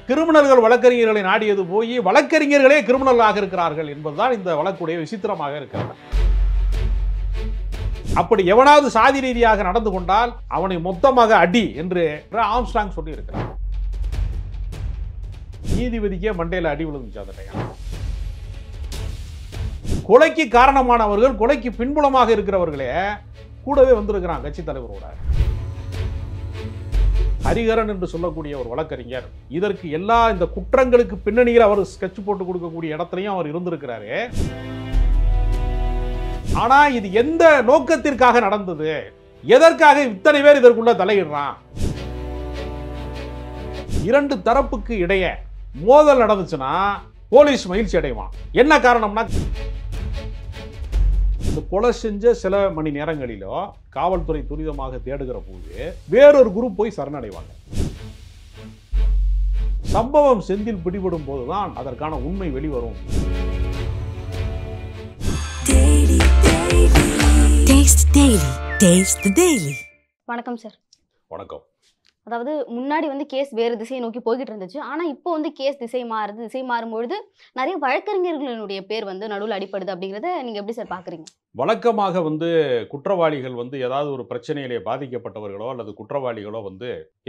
கிரிமினல்கள் வழக்கறிஞர்களை நாடியது போய் வழக்கறிஞர்களே கிரிமினலாக இருக்கிறார்கள் என்பதுதான் இந்த வழக்குடைய விசித்திரமாக இருக்கிறது. அப்படி எவனாவது சாதி ரீதியாக நடந்து கொண்டால் அவனை மொத்தமாக அடி என்று ஆம்ஸ்ட்ராங் சொல்லி இருக்கிறார். நீதிபதிக்கே மண்டையில் அடி விழுந்துச்சு அந்த டைம். கொலைக்கு காரணமானவர்கள், கொலைக்கு பின்புலமாக இருக்கிறவர்களே கூடவே வந்திருக்கிறான் கட்சி தலைவரோட. ஹரிஹரன் என்று சொல்லக்கூடிய ஒரு வழக்கறிஞர் இதற்கு எல்லா இந்த குற்றங்களுக்கு பின்னணியில் அவர் ஸ்கெட்ச் போட்டு கொடுக்கக்கூடிய இடத்துலையும் அவர் இருந்திருக்கிறாரு. ஆனா இது எந்த நோக்கத்திற்காக நடந்தது, எதற்காக இத்தனை பேர் இதற்குள்ள தலையிடுறான்? இரண்டு தரப்புக்கு இடையே மோதல் நடந்துச்சுன்னா போலீஸ் மகிழ்ச்சி அடைவான். என்ன காரணம்னா, இந்த கொலை செஞ்ச சில மணி நேரங்களிலோ காவல்துறை துரிதமாக தேடுகிற போது வேறொரு குரூப் போய் சரணடைவாங்க. சம்பவம் செந்தில் பிடிபடும் போதுதான் அதற்கான உண்மை வெளிவரும். வணக்கம் சார். வணக்கம். அதாவது முன்னாடி கேஸ் வேறு திசையை நோக்கி போய்கிட்டு இருந்துச்சு. ஆனால் இப்போ கேஸ் திசை மாறுது. திசை மாறும்பொழுது நிறைய வழக்கறிஞர்களுடைய பேர் நடுவில் அடிப்படுது. அப்படிங்கிறத நீங்கள் எப்படி சார் பார்க்குறீங்க? வழக்கமாக குற்றவாளிகள் ஏதாவது ஒரு பிரச்சனையிலே பாதிக்கப்பட்டவர்களோ அல்லது குற்றவாளிகளோ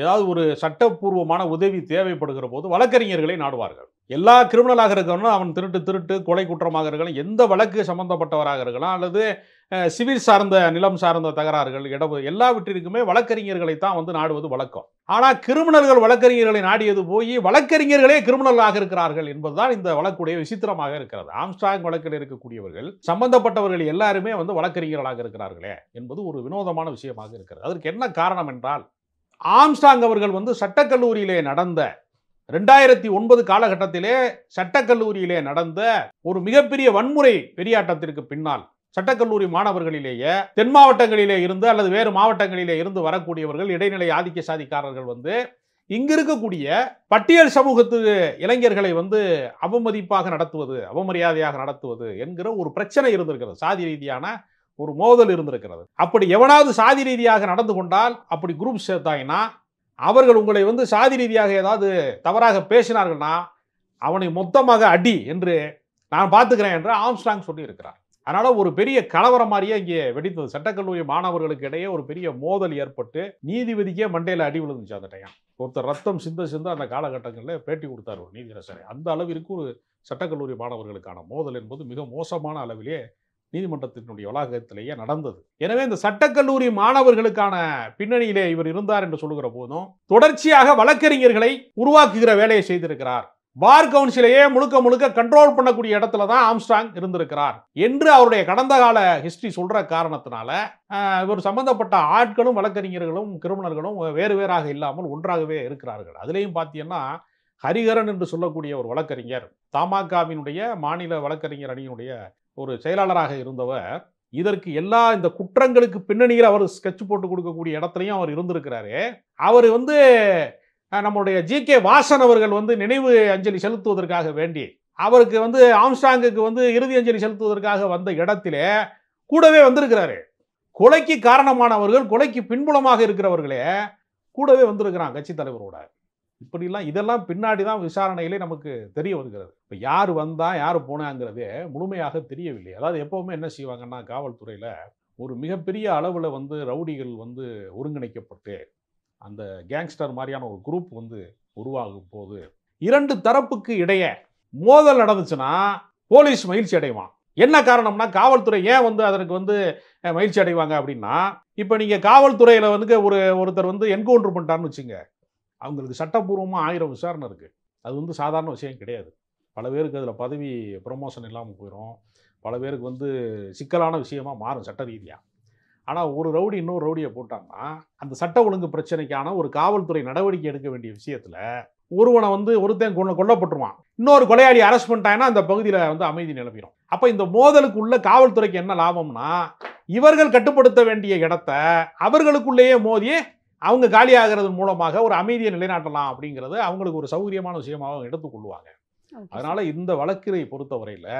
ஏதாவது ஒரு சட்டப்பூர்வமான உதவி தேவைப்படுகிற போது வழக்கறிஞர்களை நாடுவார்கள். எல்லா கிரிமினலாக இருக்கணும், அவன் திருட்டு கொலை குற்றமாக இருக்கலாம், எந்த வழக்கு சம்பந்தப்பட்டவராக இருக்கலாம், அல்லது சிவில் சார்ந்த நிலம் சார்ந்த தகராறுகள் எல்லாவற்றிற்குமே வழக்கறிஞர்களை தான் நாடுவது வழக்கம். ஆனால் கிரிமினல்கள் வழக்கறிஞர்களை நாடியது போய் வழக்கறிஞர்களே கிரிமினலாக இருக்கிறார்கள் என்பதுதான் இந்த வழக்குடைய விசித்திரமாக இருக்கிறது. ஆம்ஸ்ட்ராங் வழக்கில் இருக்கக்கூடியவர்கள் சம்பந்தப்பட்டவர்கள் எல்லாருமே வழக்கறிஞர்களாக இருக்கிறார்களே என்பது ஒரு வினோதமான விஷயமாக இருக்கிறது. அதற்கு என்ன காரணம் என்றால், ஆம்ஸ்ட்ராங் அவர்கள் சட்டக்கல்லூரியிலே நடந்த 2009 காலகட்டத்திலே சட்டக்கல்லூரியிலே நடந்த ஒரு மிகப்பெரிய வன்முறை பெரியாட்டத்திற்கு பின்னால் சட்டக்கல்லூரி மாணவர்களிலேயே தென் மாவட்டங்களிலே இருந்து அல்லது வேறு மாவட்டங்களிலே இருந்து வரக்கூடியவர்கள், இடைநிலை ஆதிக்க சாதிக்காரர்கள் இங்கு இருக்கக்கூடிய பட்டியல் சமூகத்து இளைஞர்களை அவமதிப்பாக நடத்துவது, அவமரியாதையாக நடத்துவது என்கிற ஒரு பிரச்சனை இருந்திருக்கிறது. சாதி ரீதியான ஒரு மோதல் இருந்திருக்கிறது. அப்படி எவனாவது சாதி ரீதியாக நடந்து கொண்டால், அப்படி குரூப் சேர்த்தாங்கன்னா, அவர்கள் உங்களை சாதி ரீதியாக ஏதாவது தவறாக பேசினார்கள்னா அவனை மொத்தமாக அடி என்று நான் பார்த்துக்கிறேன் என்று ஆம்ஸ்ட்ராங் சொல்லி இருக்கிறார். அதனால ஒரு பெரிய கலவரம் மாதிரியே இங்கே வெடித்தது. சட்டக்கல்லூரி மாணவர்களுக்கு இடையே ஒரு பெரிய மோதல் ஏற்பட்டு நீதிபதிக்கே மண்டையில் அடி விழுந்துச்சு அந்த டைம். ஒருத்தர் ரத்தம் சிந்த அந்த காலகட்டங்களில் பேட்டி கொடுத்தார் ஒரு நீதியரசரை. அந்த அளவிற்கு ஒரு சட்டக்கல்லூரி மாணவர்களுக்கான மோதல் என்பது மிக மோசமான அளவிலே நீதிமன்றத்தினுடைய வளாகத்திலேயே நடந்தது. எனவே இந்த சட்டக்கல்லூரி மாணவர்களுக்கான பின்னணியிலே இவர் இருந்தார் என்று சொல்லுகிற போதும் தொடர்ச்சியாக வழக்கறிஞர்களை உருவாக்குகிற வேலையை செய்திருக்கிறார். பார் கவுன்சிலையே முழுக்க கண்ட்ரோல் பண்ணக்கூடிய இடத்துல தான் ஆம்ஸ்ட்ராங் இருந்திருக்கிறார் என்று அவருடைய கடந்த கால ஹிஸ்டரி சொல்ற காரணத்தினால இவர் சம்பந்தப்பட்ட ஆட்களும் வழக்கறிஞர்களும் கிரிமினல்களும் வேறு வேறாக இல்லாமல் ஒன்றாகவே இருக்கிறார்கள். அதுலேயும் பார்த்தீங்கன்னா, ஹரிஹரன் என்று சொல்லக்கூடிய ஒரு வழக்கறிஞர் தமாகவினுடைய மாநில வழக்கறிஞர் அணியினுடைய ஒரு செயலாளராக இருந்தவர் இதற்கு எல்லா இந்த குற்றங்களுக்கு பின்னணியில் அவர் ஸ்கெட்ச் போட்டு கொடுக்கக்கூடிய இடத்துலையும் அவர் இருந்திருக்கிறாரு. அவர் நம்முடைய ஜி.கே. வாசன் அவர்கள் நினைவு அஞ்சலி செலுத்துவதற்காக வேண்டி அவருக்கு ஆம்ஸ்ட்ராங்குக்கு இறுதி அஞ்சலி செலுத்துவதற்காக வந்த இடத்திலே கூடவே வந்திருக்கிறாரு. கொலைக்கு காரணமானவர்கள், கொலைக்கு பின்புலமாக இருக்கிறவர்களே கூடவே வந்திருக்கிறான் கட்சி தலைவரோட. இப்படிலாம் இதெல்லாம் பின்னாடி தான் விசாரணையிலே நமக்கு தெரிய வருகிறது. இப்போ யார் வந்தா யார் போனாங்கிறது முழுமையாக தெரியவில்லை. அதாவது எப்பவுமே என்ன செய்வாங்கன்னா, காவல்துறையில் ஒரு மிகப்பெரிய அளவில் ரவுடிகள் ஒருங்கிணைக்கப்பட்டு அந்த கேங்ஸ்டர் மாதிரியான ஒரு குரூப் உருவாகும் போது இரண்டு தரப்புக்கு இடையே மோதல் நடந்துச்சுன்னா போலீஸ் மகிழ்ச்சி அடைவான். என்ன காரணம்னா, காவல்துறை ஏன் அதற்கு மகிழ்ச்சி அடைவாங்க அப்படின்னா, இப்போ நீங்கள் காவல்துறையில் ஒருத்தர் என்கவுண்டர் பண்ணிட்டார்னு வச்சுங்க, அவங்களுக்கு சட்டப்பூர்வமாக 1000 விசாரணை இருக்குது. அது சாதாரண விஷயம் கிடையாது. பல பேருக்கு அதில் பதவி ப்ரொமோஷன் இல்லாமல் போயிடும். பல பேருக்கு சிக்கலான விஷயமா மாறும் சட்ட ரீதியாக. ஆனால் ஒரு ரவுடி இன்னொரு ரவுடியை போட்டாங்கன்னா அந்த சட்ட ஒழுங்கு பிரச்சனைக்கான ஒரு காவல்துறை நடவடிக்கை எடுக்க வேண்டிய விஷயத்தில் ஒருவனை ஒருத்தன் கொல்லப்பட்டுருவான், இன்னொரு கொலையாளி அரெஸ்ட் பண்ணிட்டாங்கன்னா அந்த பகுதியில் அமைதி நிலவிடும். அப்போ இந்த மோதலுக்குள்ள காவல்துறைக்கு என்ன லாபம்னா, இவர்கள் கட்டுப்படுத்த வேண்டிய இடத்த அவர்களுக்குள்ளேயே மோதி அவங்க காலியாகிறது மூலமாக ஒரு அமைதியை நிலைநாட்டலாம் அப்படிங்கிறது அவங்களுக்கு ஒரு சௌகரியமான விஷயமாக எடுத்துக்கொள்வாங்க. அதனால இந்த வழக்கை பொறுத்தவரையில்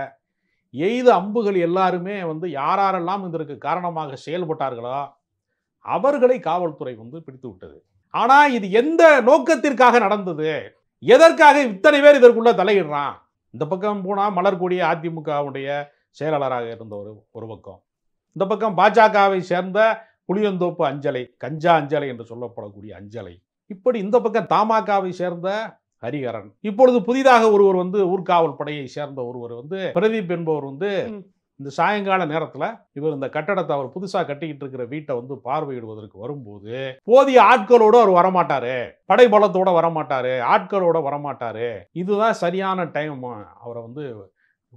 எய்த அம்புகள் எல்லாருமே யாரெல்லாம் இதற்கு காரணமாக செயல்பட்டார்களோ அவர்களை காவல்துறை பிடித்து விட்டது. ஆனா இது எந்த நோக்கத்திற்காக நடந்தது, எதற்காக இத்தனை பேர் இதற்குள்ள தலையிடுறான்? இந்த பக்கம் போனால் மலர்கொடி அதிமுகவுடைய செயலாளராக இருந்தவர் ஒரு பக்கம், இந்த பக்கம் பாஜகவை சேர்ந்த புளியந்தோப்பு அஞ்சலை, கஞ்சா அஞ்சலை என்று சொல்லப்படக்கூடிய அஞ்சலை, இப்படி இந்த பக்கம் தமாகவை சேர்ந்த ஹரிஹரன், இப்பொழுது புதிதாக ஒருவர் வந்து ஊர்காவல் படையை சேர்ந்த ஒருவர் வந்து பிரதீப் என்பவர் வந்து இந்த சாயங்கால நேரத்தில் இவர் இந்த கட்டடத்தை அவர் புதுசாக கட்டிக்கிட்டு இருக்கிற வீட்டை வந்து பார்வையிடுவதற்கு வரும்போது போதிய ஆட்களோடு அவர் வரமாட்டாரு, படைபலத்தோட வரமாட்டாரு, ஆட்களோட வரமாட்டாரு, இதுதான் சரியான டைம், அவரை வந்து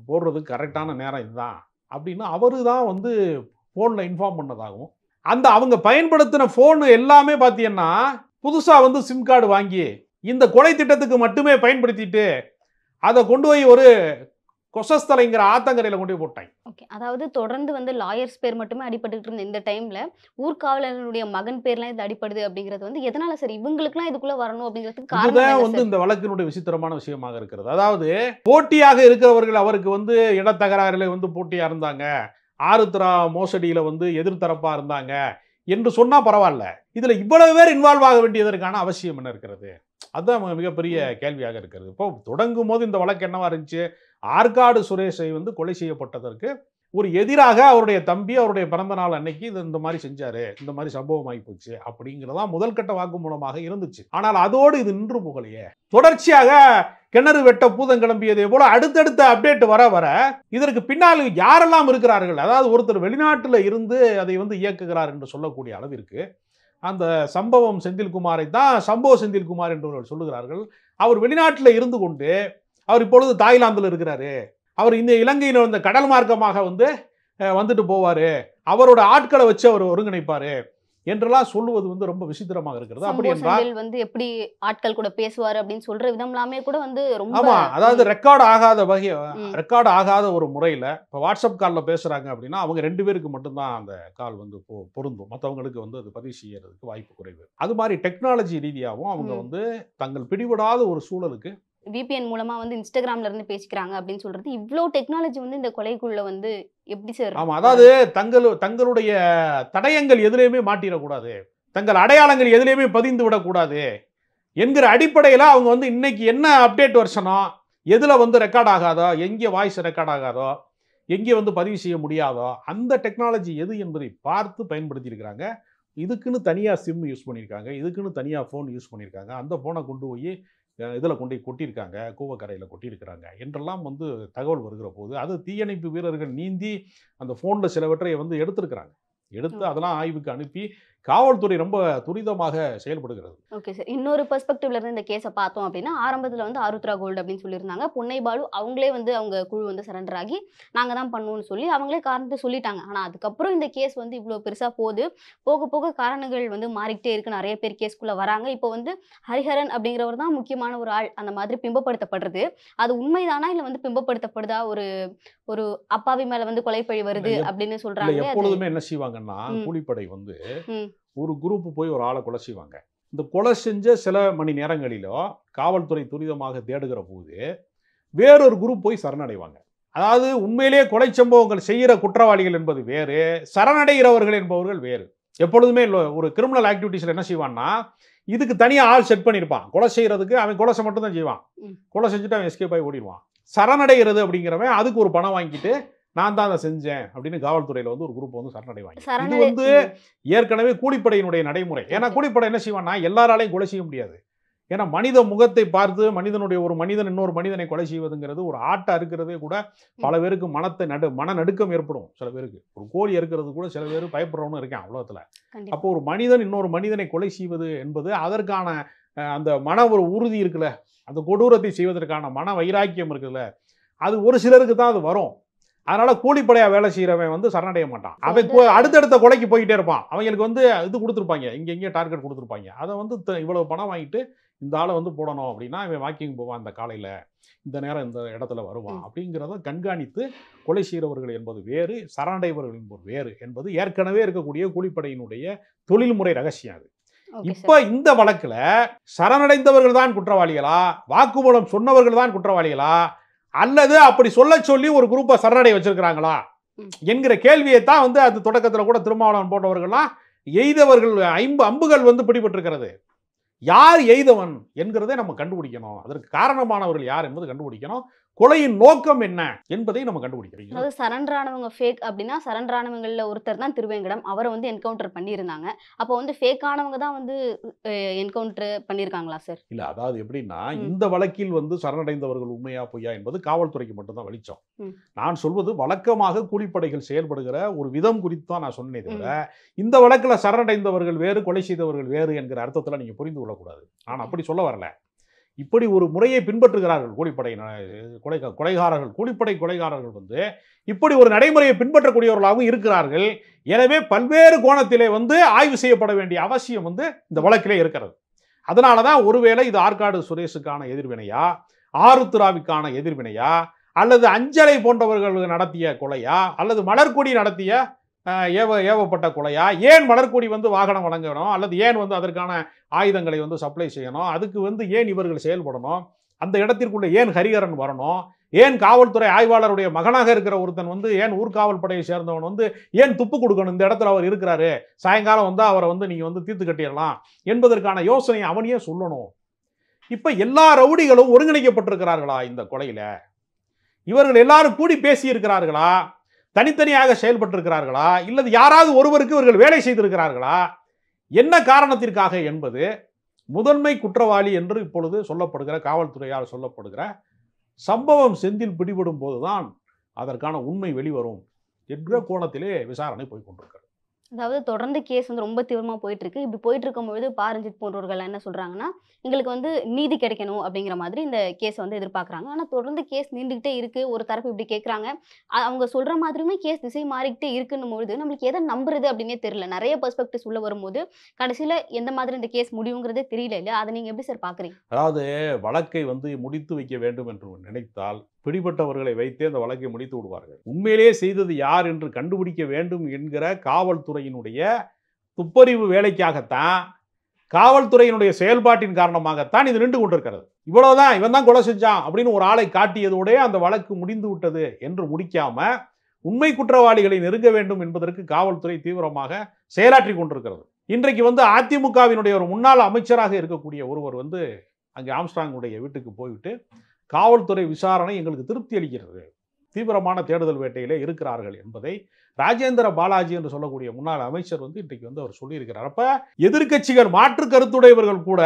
போடுறதுக்கு கரெக்டான நேரம் இதுதான் அப்படின்னு அவரு தான் வந்து ஃபோனில் இன்ஃபார்ம் பண்ணதாகவும், அந்த அவங்க பயன்படுத்தின ஃபோனு எல்லாமே பார்த்தீங்கன்னா புதுசாக வந்து சிம் கார்டு வாங்கி இந்த கொலை திட்டத்துக்கு மட்டுமே பயன்படுத்திட்டு அதை கொண்டு போய் ஒரு கொசஸ்தலைங்கிற ஆத்தங்கரையில் கொண்டு போய் போட்டாங்க. ஓகே, அதாவது தொடர்ந்து வந்து லாயர்ஸ் பேர் மட்டுமே அடிபட்டுட்டு இருந்த இந்த டைம்ல ஊர்காவலர்களுடைய மகன் பேர்லாம் இது அடிப்படுது அப்படிங்கிறது வந்து எதனால சார் இவங்களுக்குலாம் இதுக்குள்ள வரணும் அப்படிங்கிறதுக்கு காரணம் இதுதான் வந்து இந்த வழக்கினுடைய விசித்திரமான விஷயமாக இருக்கிறது. அதாவது போட்டியாக இருக்கிறவர்கள் அவருக்கு வந்து இடத்தகராறுல வந்து போட்டியா இருந்தாங்க, ஆருத்ரா மோசடியில வந்து எதிர்த்தரப்பா இருந்தாங்க என்று சொன்னா பரவாயில்ல, இதுல இவ்வளவு பேர் இன்வால்வ் ஆக வேண்டியதற்கான அவசியம் என்ன இருக்கிறது? அதுதான் மிகப்பெரிய கேள்வியாக இருக்கிறது. இப்போ தொடங்கும் போது இந்த வழக்கு என்னவா இருந்துச்சு, ஆற்காடு சுரேஷை வந்து கொலை செய்யப்பட்டதற்கு ஒரு எதிராக அவருடைய தம்பி அவருடைய பிறந்த நாள் அன்னைக்கு இந்த மாதிரி செஞ்சாரு, இந்த மாதிரி சம்பவம் ஆகி போச்சு அப்படிங்கிறதா முதல் கட்ட வாக்குமூலமாக இருந்துச்சு. ஆனால் அதோடு இது நின்று போகலையே, தொடர்ச்சியாக கிணறு வெட்ட பூதம் கிளம்பியதே போல அடுத்தடுத்த அப்டேட் வர வர இதற்கு பின்னால் யாரெல்லாம் இருக்கிறார்கள், அதாவது ஒருத்தர் வெளிநாட்டில் இருந்து அதை வந்து இயக்குகிறார் என்று சொல்லக்கூடிய அளவிற்கு அந்த சம்பவம் செந்தில்குமாரை தான் சம்போ செந்தில்குமார் என்று சொல்லுகிறார்கள். அவர் வெளிநாட்டில் இருந்து கொண்டு அவர் இப்பொழுது தாய்லாந்தில் இருக்கிறாரு, அவர் இந்த இலங்கையில் வந்து கடல் மார்க்கமாக வந்து வந்துட்டு போவார், அவரோட ஆட்களை வச்சு அவர் ஒருங்கிணைப்பார் என்றெல்லாம் சொல்லுவது வந்து ரொம்ப விசித்திரமாக இருக்கிறது. அப்படி என்றால் வந்து எப்படி ஆட்கள் கூட பேசுவார் அப்படின்னு சொல்ற விதம்லாமே கூட வந்து ரொம்ப ஆமா, அதாவது ரெக்கார்டு ஆகாத வகை, ரெக்கார்டு ஆகாத ஒரு முறையில் இப்போ வாட்ஸ்அப் காலில் பேசுகிறாங்க அப்படின்னா அவங்க 2 பேருக்கு மட்டும்தான் அந்த கால் வந்து பொருந்தும், மற்றவங்களுக்கு வந்து அது பதிவு செய்யறதுக்கு வாய்ப்பு குறைவு. அது மாதிரி டெக்னாலஜி ரீதியாகவும் அவங்க வந்து தங்கள் பிடிபடாத ஒரு சூழலுக்கு VPN மூலமா வந்து இன்ஸ்டாகிராம்ல இருந்து பேசிக்கிறாங்க அப்படின்னு சொல்றது இவ்வளோ டெக்னாலஜி வந்து இந்த கொலைக்குள்ள வந்து எப்படி சார்? ஆமா, அதாவது தங்களுடைய தடயங்கள் எதுலையுமே மாட்டிடக்கூடாது, தங்கள் அடையாளங்கள் எதுலையுமே பதிந்து விடக்கூடாது என்கிற அடிப்படையில் அவங்க வந்து இன்னைக்கு என்ன அப்டேட் வருஷனோ, எதுல வந்து ரெக்கார்ட் ஆகாதோ, எங்கே வாய்ஸ் ரெக்கார்ட் ஆகாதோ, எங்கே வந்து பதிவு செய்ய முடியாதோ அந்த டெக்னாலஜி எது என்பதை பார்த்து பயன்படுத்தி இருக்கிறாங்க. இதுக்குன்னு தனியாக சிம் யூஸ் பண்ணியிருக்காங்க, இதுக்குன்னு தனியாக ஃபோன் யூஸ் பண்ணியிருக்காங்க, அந்த ஃபோனை கொண்டு போய் இதில் கொண்டு கொட்டியிருக்காங்க, கூவக்கரையில் கொட்டியிருக்கிறாங்க என்றெல்லாம் வந்து தகவல் வருகிற போது அது தீயணைப்பு வீரர்கள் நீந்தி அந்த ஃபோனில் சிலவற்றை வந்து எடுத்திருக்கிறாங்க, எடுத்து அதெல்லாம் ஆய்வுக்கு அனுப்பி காவல்துறை ரொம்ப துரிதமாக செயல்படுகிறது. ஓகே சார், இன்னொரு பெர்ஸ்பெக்டிவ்ல இருந்து இந்த கேஸை பார்த்தோம் அப்படின்னா ஆரம்பத்தில் வந்து ஆருத்ரா கோல்டு அப்படின்னு சொல்லியிருந்தாங்க, பொன்னை பாலு அவங்களே வந்து அவங்க குழு வந்து சரண்டர் ஆகி நாங்கள் தான் பண்ணுவோம்னு சொல்லி அவங்களே காரணத்தை சொல்லிட்டாங்க. ஆனால் அதுக்கப்புறம் இந்த கேஸ் வந்து இவ்வளோ பெருசாக போகுது, போக போக காரணங்கள் வந்து மாறிக்கிட்டே இருக்கு, நிறைய பேர் கேஸ்க்குள்ளே வராங்க. இப்போ வந்து ஹரிஹரன் அப்படிங்கிறவர் தான் முக்கியமான ஒரு ஆள் அந்த மாதிரி பிம்பப்படுத்தப்படுறது, அது உண்மைதானா இல்லை வந்து பிம்பப்படுத்தப்படுதா, ஒரு ஒரு அப்பாவி மேலே வந்து கொலைப்பழி வருது அப்படின்னு சொல்கிறாங்க. எப்பொழுதுமே என்ன செய்வாங்கன்னா கூலிப்படை வந்து ஒரு குரூப் போய் ஒரு ஆளை கொலை செய்வாங்க, இந்த கொலை செஞ்ச சில மணி நேரங்களிலோ காவல்துறை துரிதமாக தேடுகிற போது வேறொரு குரூப் போய் சரணடைவாங்க. அதாவது உண்மையிலேயே கொலை சம்பவங்கள் செய்கிற குற்றவாளிகள் என்பது வேறு, சரணடைகிறவர்கள் என்பவர்கள் வேறு. எப்பொழுதுமே ஒரு கிரிமினல் ஆக்டிவிட்டிஸில் என்ன செய்வான்னா இதுக்கு தனியாக ஆள் செட் பண்ணியிருப்பான், கொலை செய்கிறதுக்கு அவன் கொலை மட்டும் தான் செய்வான், கொலை செஞ்சுட்டு அவன் எஸ்கேப் ஆகி ஓடிடுவான். சரணடைகிறது அப்படிங்கிறவன் அதுக்கு ஒரு பணம் வாங்கிட்டு நான் தான் அதை செஞ்சேன் அப்படின்னு காவல்துறையில் வந்து ஒரு குரூப் வந்து சரணடைவாங்க. இது வந்து ஏற்கனவே கூலிப்படையினுடைய நடைமுறை. ஏன்னா கூலிப்படை என்ன செய்வான்னா எல்லாராலையும் கொலை செய்ய முடியாது, ஏன்னா மனித முகத்தை பார்த்து மனிதனுடைய ஒரு மனிதன் இன்னொரு மனிதனை கொலை செய்வதுங்கிறது ஒரு ஆட்டை அறுக்கிறதே கூட பல பேருக்கு மன நடுக்கம் ஏற்படும். சில பேருக்கு ஒரு கோழி அறுக்கிறது கூட சில பேர் பயப்படுறவனு இருக்கேன் உலகத்தில். அப்போ ஒரு மனிதன் இன்னொரு மனிதனை கொலை செய்வது என்பது அதற்கான அந்த மன ஒரு உறுதி இருக்குல்ல, அந்த கொடூரத்தை செய்வதற்கான மன வைராக்கியம் இருக்குல்ல, அது ஒரு சிலருக்கு தான் அது வரும். அதனால கூலிப்படையா வேலை செய்யறவன் வந்து சரணடைய மாட்டான், அவன் அடுத்தடுத்த கொலைக்கு போய்கிட்டே இருப்பான். அவங்களுக்கு வந்து இது கொடுத்துருப்பாங்க, இங்கே டார்கெட் கொடுத்துருப்பாங்க, அதை வந்து இவ்வளவு பணம் வாங்கிட்டு இந்த ஆளை வந்து போடணும் அப்படின்னா அவன் வாக்கிங் போவான், அந்த காலையில் இந்த நேரம் இந்த இடத்துல வருவான் அப்படிங்கிறத கண்காணித்து கொலை செய்கிறவர்கள் என்பது வேறு, சரணடைவர்கள் என்பது வேறு என்பது ஏற்கனவே இருக்கக்கூடிய கூலிப்படையினுடைய தொழில்முறை ரகசியம். அது இப்ப இந்த வழக்குல சரணடைந்தவர்கள் தான் குற்றவாளிகளா, வாக்குமூலம் சொன்னவர்கள் தான் குற்றவாளிகளா, அல்லது அப்படி சொல்ல சொல்லி ஒரு குரூப்பை சரணடை வச்சிருக்கிறாங்களா என்கிற கேள்வியை தான் வந்து அது தொடக்கத்தில் கூட திருமாவளவன் போன்றவர்கள்லாம் எய்தவர்கள் 5 அம்புகள் வந்து பிடிபட்டிருக்கிறது. யார் எய்தவன் என்கிறதை நம்ம கண்டுபிடிக்கணும். அதற்கு காரணமானவர்கள் யார் என்பது கண்டுபிடிக்கணும். கொலையின் நோக்கம் என்ன என்பதை நம்ம கண்டுபிடிக்கிறோம். அதாவது சரண்டர் ஆனவங்க ஃபேக் அப்படின்னா சரண்டர் ஆனவங்கள்ல ஒருத்தர் தான் திருவேங்கடம். அவரை வந்து என்கவுண்டர் பண்ணியிருந்தாங்க. அப்போ வந்து ஃபேக் ஆனவங்க தான் வந்து என்கவுண்டர் பண்ணியிருக்காங்களா சார்? இல்ல, அதாவது எப்படின்னா, ம். இந்த வழக்கில் வந்து சரணடைந்தவர்கள் உண்மையா பொய்யா என்பது காவல்துறைக்கு மட்டும்தான் வெளிச்சம். ம். நான் சொல்வது வழக்கமாக கூலிப்படைகள் செயல்படுகிற ஒரு விதம் குறித்து தான் நான் சொன்னேனே தவிர, ம். இந்த வழக்கில் சரணடைந்தவர்கள் வேறு, கொலை செய்தவர்கள் வேறு என்கிற அர்த்தத்தில் நீங்க புரிந்து கொள்ளக்கூடாது. நான் அப்படி சொல்ல வரல. இப்படி ஒரு முறையை பின்பற்றுகிறார்கள் கூலிப்படை கொலைகாரர்கள். கூலிப்படை கொலைகாரர்கள் வந்து இப்படி ஒரு நடைமுறையை பின்பற்றக்கூடியவர்களாகவும் இருக்கிறார்கள். எனவே பல்வேறு கோணத்திலே வந்து ஆய்வு செய்யப்பட வேண்டிய அவசியம் வந்து இந்த வழக்கிலே இருக்கிறது. அதனால தான் ஒருவேளை இது ஆற்காடு சுரேஷுக்கான எதிர்வினையா, ஆருத்ராவுக்கான எதிர்வினையா, அல்லது அஞ்சலை போன்றவர்கள் நடத்திய கொலையா, அல்லது மலர்கொடி நடத்திய ஏவப்பட்ட கொலையா, ஏன் மலர்கொடி வந்து வாகனம் வழங்கணும், அல்லது ஏன் வந்து அதற்கான ஆயுதங்களை வந்து சப்ளை செய்யணும், அதுக்கு வந்து ஏன் இவர்கள் செயல்படணும், அந்த இடத்திற்குள்ள ஏன் ஹரிஹரன் வரணும், ஏன் காவல்துறை ஆய்வாளருடைய மகனாக இருக்கிற ஒருத்தன் வந்து ஏன் ஊர்காவல் படையை சேர்ந்தவன் வந்து ஏன் துப்பு கொடுக்கணும், இந்த இடத்துல அவர் இருக்கிறாரு, சாயங்காலம் வந்து அவரை வந்து நீங்க வந்து தீர்த்து கட்டிடலாம் என்பதற்கான யோசனையை அவனையே சொல்லணும். இப்ப எல்லா ரவுடிகளும் ஒருங்கிணைக்கப்பட்டிருக்கிறார்களா இந்த கொலையில? இவர்கள் எல்லாரும் கூடி பேசி இருக்கிறார்களா, தனித்தனியாக செயல்பட்டிருக்கிறார்களா, இல்லது யாராவது ஒருவருக்கு இவர்கள் வேலை செய்திருக்கிறார்களா, என்ன காரணத்திற்காக என்பது முதன்மை குற்றவாளி என்று இப்பொழுது சொல்லப்படுகிற காவல்துறையால் சொல்லப்படுகிற சம்பவம் செந்தில் பிடிபடும் போதுதான் அதற்கான உண்மை வெளிவரும் என்கிற கோணத்திலே விசாரணை போய்கொண்டிருக்கிறது. அதாவது தொடர்ந்து கேஸ் வந்து ரொம்ப தீவிரமா போயிட்டு இருக்கு. இப்படி போயிட்டு இருக்கும்பொழுது ரஞ்சித் போன்றவர்கள் என்ன சொல்றாங்கன்னா, எங்களுக்கு வந்து நீதி கிடைக்கணும் அப்படிங்கிற மாதிரி இந்த கேஸ் வந்து எதிர்பார்க்குறாங்க. ஆனா தொடர்ந்து கேஸ் நீண்டுகிட்டே இருக்கு. ஒரு தரப்பு இப்படி கேட்குறாங்க. அவங்க சொல்ற மாதிரியுமே கேஸ் திசை மாறிக்கிட்டே இருக்குன்னும் பொழுது நம்மளுக்கு எதை நம்புறது அப்படின்னே தெரியல. நிறைய பெர்ஸ்பெக்டிவ்ஸ் உள்ள வரும்போது கடைசியில எந்த மாதிரி இந்த கேஸ் முடிவுங்கிறதே தெரியல இல்ல. அதை நீங்க எப்படி சார் பாக்குறீங்க? அதாவது வழக்கை வந்து முடித்து வைக்க வேண்டும் என்று நினைத்தால் பிடிபட்டவர்களை வைத்தே அந்த வழக்கை முடித்து விடுவார்கள். உண்மையிலேயே செய்தது யார் என்று கண்டுபிடிக்க வேண்டும் என்கிற காவல்துறையினுடைய துப்பறிவு வேலைக்காகத்தான், காவல்துறையினுடைய செயல்பாட்டின் காரணமாகத்தான் இது நின்று கொண்டிருக்கிறது. இவ்வளவுதான், இவன் தான் கொலை செஞ்சான் அப்படின்னு ஒரு ஆளை காட்டியதோடே அந்த வழக்கு முடிந்து விட்டது என்று முடிக்காம உண்மை குற்றவாளிகளை நெருங்க வேண்டும் என்பதற்கு காவல்துறை தீவிரமாக செயலாற்றி கொண்டிருக்கிறது. இன்றைக்கு வந்து அதிமுகவினுடைய ஒரு முன்னாள் அமைச்சராக இருக்கக்கூடிய ஒருவர் வந்து அங்கே ஆம்ஸ்ட்ராங்குடைய வீட்டுக்கு போய்விட்டு, காவல்துறை விசாரணை எங்களுக்கு திருப்தி அளிக்கிறது, தீவிரமான தேடுதல் வேட்டையிலே இருக்கிறார்கள் என்பதை ராஜேந்திர பாலாஜி என்று சொல்லக்கூடிய முன்னாள் அமைச்சர் வந்து இன்றைக்கு வந்து அவர் சொல்லியிருக்கிறார். அப்ப எதிர்க்கட்சிகள் மாற்று கருத்துடையவர்கள் கூட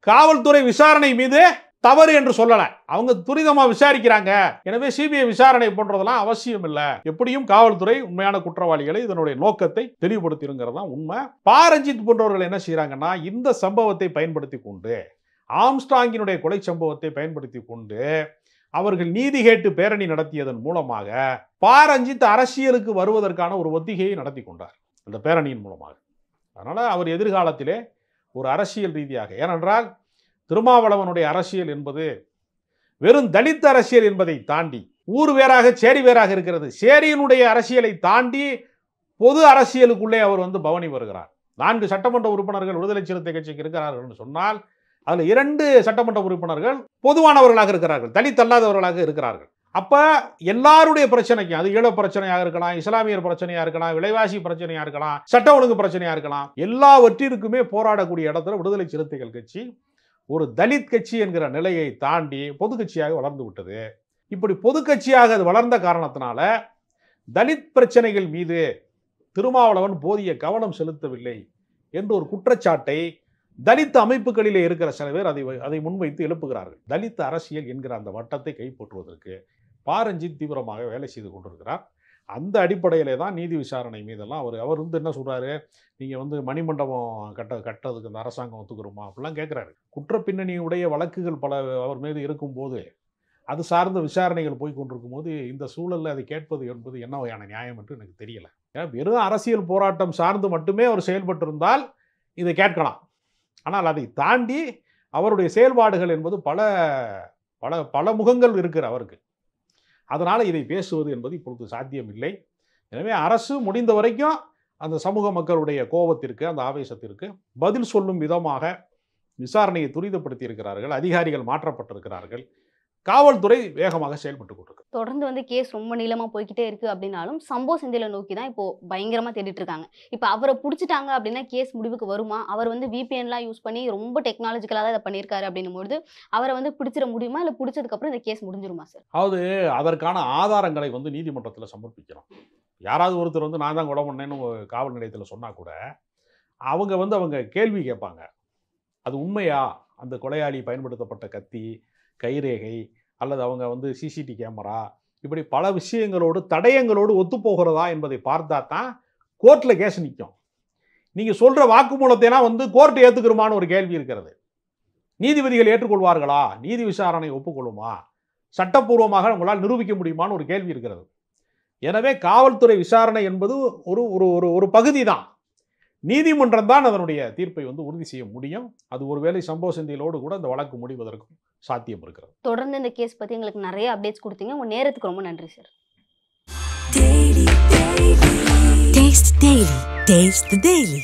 காவல்துறை விசாரணை மீது தவறு என்று சொல்லல, அவங்க துரிதமா விசாரிக்கிறாங்க. எனவே சிபிஐ விசாரணை போன்றதெல்லாம் அவசியம் இல்லை. எப்படியும் காவல்துறை உண்மையான குற்றவாளிகளை இதனுடைய நோக்கத்தை தெளிவுபடுத்திருங்கிறதா உண்மை. ரஞ்சித் போன்றவர்கள் என்ன செய்யறாங்கன்னா, இந்த சம்பவத்தை பயன்படுத்தி கொண்டு, ஆம்ஸ்ட்ராங்கினுடைய கொலை சம்பவத்தை பயன்படுத்தி கொண்டு அவர்கள் நீதி கேட்டு பேரணி நடத்தியதன் மூலமாக ரஞ்சித் அரசியலுக்கு வருவதற்கான ஒரு ஒத்திகையை நடத்தி கொண்டார் அந்த பேரணியின் மூலமாக. அதனால அவர் எதிர்காலத்திலே ஒரு அரசியல் ரீதியாக, ஏனென்றால் திருமாவளவனுடைய அரசியல் என்பது வெறும் தலித் அரசியல் என்பதை தாண்டி ஊர் வேறாக சேரி வேறாக இருக்கிறது. சேரியினுடைய அரசியலை தாண்டி பொது அரசியலுக்குள்ளே அவர் வந்து பவனி வருகிறார். 4 சட்டமன்ற உறுப்பினர்கள் விடுதலை சிறுத்தை கட்சிக்கு இருக்கிறார்கள் என்று சொன்னால் அதில் 2 சட்டமன்ற உறுப்பினர்கள் பொதுவானவர்களாக இருக்கிறார்கள், தலித் அல்லாதவர்களாக இருக்கிறார்கள். அப்ப எல்லாருடைய பிரச்சனைக்கும், அது ஈழ பிரச்சனையாக இருக்கலாம், இஸ்லாமியர் பிரச்சனையா இருக்கலாம், விலைவாசி பிரச்சனையா இருக்கலாம், சட்ட ஒழுங்கு பிரச்சனையா இருக்கலாம், எல்லாவற்றிற்குமே போராடக்கூடிய இடத்துல விடுதலை சிறுத்தைகள் கட்சி ஒரு தலித் கட்சி என்கிற நிலையை தாண்டி பொது கட்சியாக வளர்ந்து விட்டது. இப்படி பொது கட்சியாக அது வளர்ந்த காரணத்தினால தலித் பிரச்சனைகள் மீது திருமாவளவன் போதிய கவனம் செலுத்தவில்லை என்று ஒரு குற்றச்சாட்டை தலித் அமைப்புகளிலே இருக்கிற சில பேர் அதை முன்வைத்து எழுப்புகிறார்கள். தலித் அரசியல் என்கிற அந்த வட்டத்தை கைப்பற்றுவதற்கு ரஞ்சித் தீவிரமாக வேலை செய்து கொண்டிருக்கிறார். அந்த அடிப்படையிலே தான் நீதி விசாரணை மீதெல்லாம் அவர் வந்து என்ன சொல்றாரு, நீங்க வந்து மணிமண்டபம் கட்டுறதுக்கு இந்த அரசாங்கம் ஒத்துக்கிறோமா அப்படிலாம் கேட்கிறாரு. குற்ற பின்னணியுடைய வழக்குகள் பல அவர் மீது இருக்கும்போது, அது சார்ந்த விசாரணைகள் போய் கொண்டிருக்கும் போது இந்த சூழலில் அதை கேட்பது என்பது என்ன வகையான நியாயம் என்று எனக்கு தெரியல. வெறும் அரசியல் போராட்டம் சார்ந்து மட்டுமே அவர் செயல்பட்டிருந்தால் இதை கேட்கலாம். ஆனால் அதை தாண்டி அவருடைய செயல்பாடுகள் என்பது பல பல பல முகங்கள் இருக்கிற அவருக்கு. அதனால் இதை பேசுவது என்பது இப்பொழுது சாத்தியம் இல்லை. எனவே அரசு முடிந்த வரைக்கும் அந்த சமூக மக்களுடைய கோபத்திற்கு, அந்த ஆவேசத்திற்கு பதில் சொல்லும் விதமாக விசாரணையை துரிதப்படுத்தி இருக்கிறார்கள். அதிகாரிகள் மாற்றப்பட்டிருக்கிறார்கள். காவல்துறை வேகமாக செயல்பட்டு கொண்டிருக்கு. தொடர்ந்து வந்து கேஸ் ரொம்ப நீளமா போய்க்கிட்டே இருக்கு அப்படின்னாலும் சம்போ செந்திலை நோக்கி தான் இப்போ பயங்கரமா தேடிட்டு இருக்காங்க. இப்போ அவரை பிடிச்சிட்டாங்க அப்படின்னா கேஸ் முடிவுக்கு வருமா? அவர் வந்து விபிஎன்லாம் யூஸ் பண்ணி ரொம்ப டெக்னாலஜிக்கலா தான் இதை பண்ணியிருக்காரு அப்படின்னும்போது அவரை வந்து பிடிச்சிட முடியுமா? இல்லை பிடிச்சதுக்கு அப்புறம் இந்த கேஸ் முடிஞ்சிருமா சார்? அதாவது அதற்கான ஆதாரங்களை வந்து நீதிமன்றத்தில் சமர்ப்பிக்கிறோம். யாராவது ஒருத்தர் வந்து நான் தான் கொலை பண்ணேன்னு காவல் நிலையத்தில் சொன்னா கூட அவங்க கேள்வி கேட்பாங்க. அது உண்மையா? அந்த கொலையாளி பயன்படுத்தப்பட்ட கத்தி, கைரேகை அல்லது அவங்க வந்து சிசிடி கேமரா இப்படி பல விஷயங்களோடு தடயங்களோடு ஒத்துப்போகிறதா என்பதை பார்த்தா தான் கோர்ட்டில் கேஸ் நிற்கும். நீங்கள் சொல்கிற வாக்குமூலத்தைனா வந்து கோர்ட் ஏற்றுக்கிறோமான்னு ஒரு கேள்வி இருக்கிறது. நீதிபதிகள் ஏற்றுக்கொள்வார்களா? நீதி விசாரணை ஒப்புக்கொள்ளுமா? சட்டப்பூர்வமாக உங்களால் நிரூபிக்க முடியுமான்னு ஒரு கேள்வி இருக்கிறது. எனவே காவல்துறை விசாரணை என்பது ஒரு ஒரு ஒரு ஒரு பகுதி தான். நீதிமன்றம் தான் அதனுடைய தீர்ப்பை வந்து உறுதி செய்ய முடியும். அது ஒருவேளை சம்போ செந்திலோடு கூட இந்த வழக்கு முடிவதற்கும் சாத்தியம் இருக்கிறது. தொடர்ந்து இந்த கேஸ் பத்தி எங்களுக்கு நிறைய அப்டேட்ஸ் கொடுத்தீங்க. உங்க நேரத்துக்கு ரொம்ப நன்றி சார். Taste the Daily.